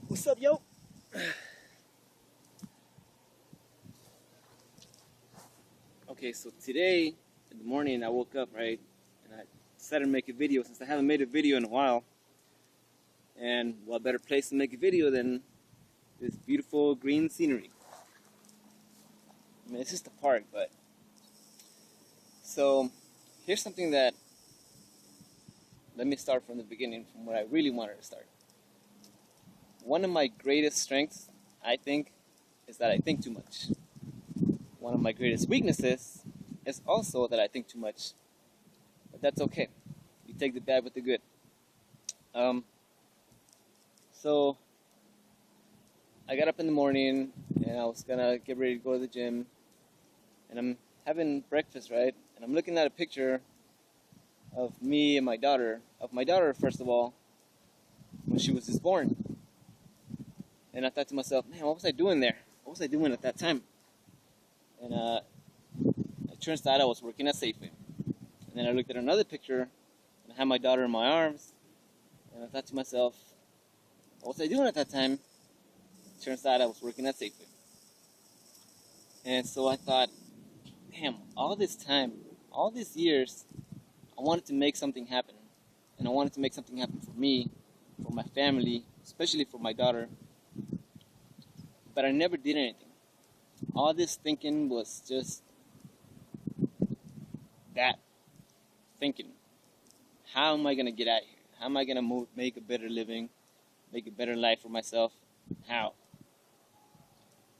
What's up, yo? Okay, so today in the morning I woke up, right? And I decided to make a video since I haven't made a video in a while. And what better place to make a video than this beautiful green scenery? I mean, it's just a park, but. So, here's something that. Let me start from the beginning, from where I really wanted to start. One of my greatest strengths, I think, is that I think too much. One of my greatest weaknesses is also that I think too much. But that's okay. You take the bad with the good. So I got up in the morning and I was gonna get ready to go to the gym, and I'm having breakfast, right? And I'm looking at a picture of me and my daughter. Of my daughter, first of all, when she was just born. And I thought to myself, man, what was I doing there? What was I doing at that time? And it turns out I was working at Safeway. And then I looked at another picture, and I had my daughter in my arms, and I thought to myself, what was I doing at that time? Turns out I was working at Safeway. And so I thought, damn, all this time, all these years, I wanted to make something happen. And I wanted to make something happen for me, for my family, especially for my daughter. But I never did anything. All this thinking was just that. Thinking. How am I going to get out of here? How am I going to make a better living, make a better life for myself? How?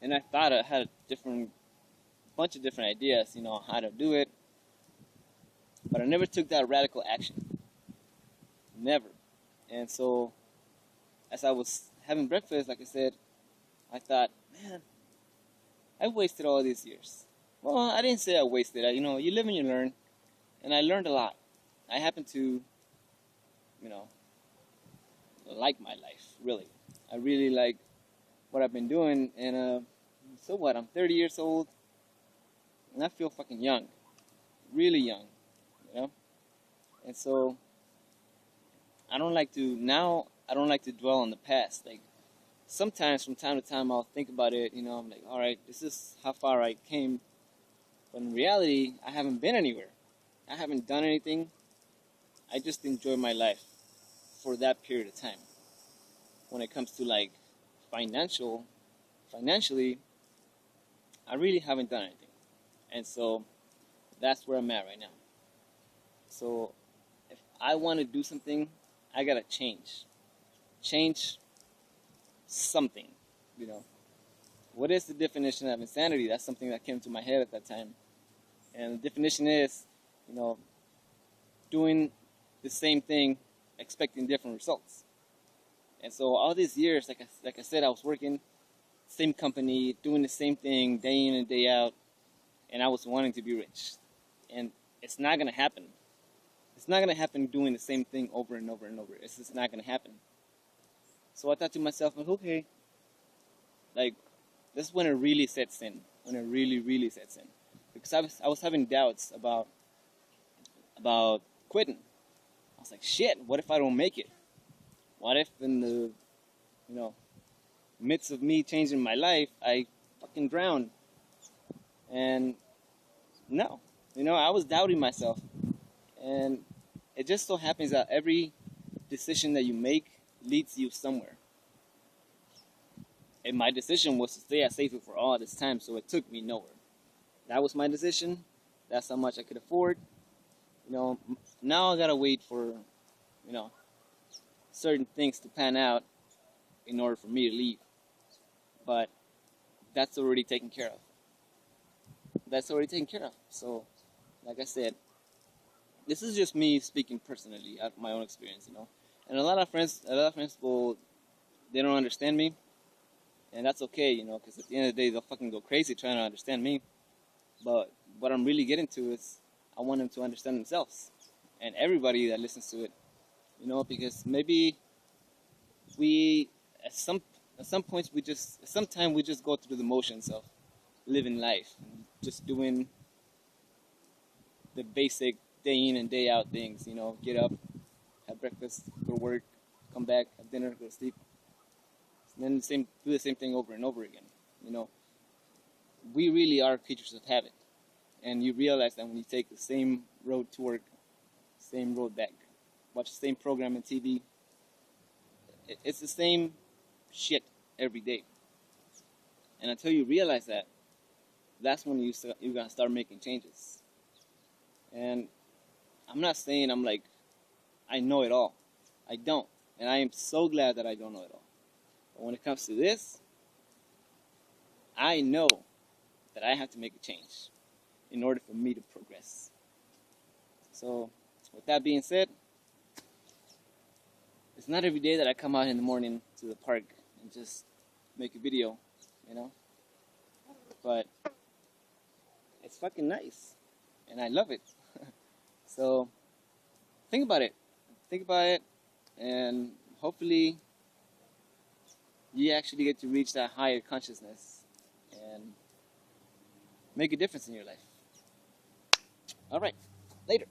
And I thought I had a bunch of different ideas, how to do it. But I never took that radical action. Never. And so, as I was having breakfast, like I said, I thought, man, I wasted all these years. Well, I didn't say I wasted it. You live and you learn. And I learned a lot. I happen to, like my life, really. I really like what I've been doing. And so what? I'm 30 years old. And I feel fucking young. Really young. And so, I don't like to dwell on the past. Like, sometimes from time to time I'll think about it, I'm like, alright, this is how far I came. But in reality, I haven't been anywhere. I haven't done anything. I just enjoy my life for that period of time. When it comes to like financially, I really haven't done anything. And so that's where I'm at right now. So if I want to do something, I gotta change. Change something, What is the definition of insanity? That's something that came to my head at that time. And the definition is, doing the same thing, expecting different results. And so all these years, like I said, I was working, same company, doing the same thing day in and day out, and I was wanting to be rich. And it's not going to happen. It's not going to happen doing the same thing over and over and over. It's just not going to happen. So I thought to myself, okay, like, this is when it really sets in. When it really, really sets in. Because I was having doubts about quitting. I was like, shit, what if I don't make it? What if in the, midst of me changing my life, I fucking drown? And no, I was doubting myself. And it just so happens that every decision that you make leads you somewhere. And my decision was to stay at Safeway for all this time, so it took me nowhere. That was my decision. That's how much I could afford. Now I gotta wait for, certain things to pan out in order for me to leave. But that's already taken care of. So, like I said, this is just me speaking personally out of my own experience, And a lot of friends they don't understand me. And that's okay, because at the end of the day, they'll fucking go crazy trying to understand me. But what I'm really getting to is I want them to understand themselves. And everybody that listens to it, because maybe at some points sometimes we just go through the motions of living life. And just doing the basic day in and day out things, get up, have breakfast, go to work, come back, have dinner, go to sleep. and then do the same thing over and over again. You know, we really are creatures of habit, and you realize that when you take the same road to work, same road back, watch the same program on TV, it's the same shit every day. And until you realize that, that's when you're gonna start making changes. And I'm not saying I know it all. I don't. And I am so glad that I don't know it all. But when it comes to this, I know that I have to make a change in order for me to progress. So, with that being said, it's not every day that I come out in the morning to the park and just make a video, you know? But it's fucking nice. And I love it. So, think about it. Think about it. And hopefully, you actually get to reach that higher consciousness and make a difference in your life. All right. Later.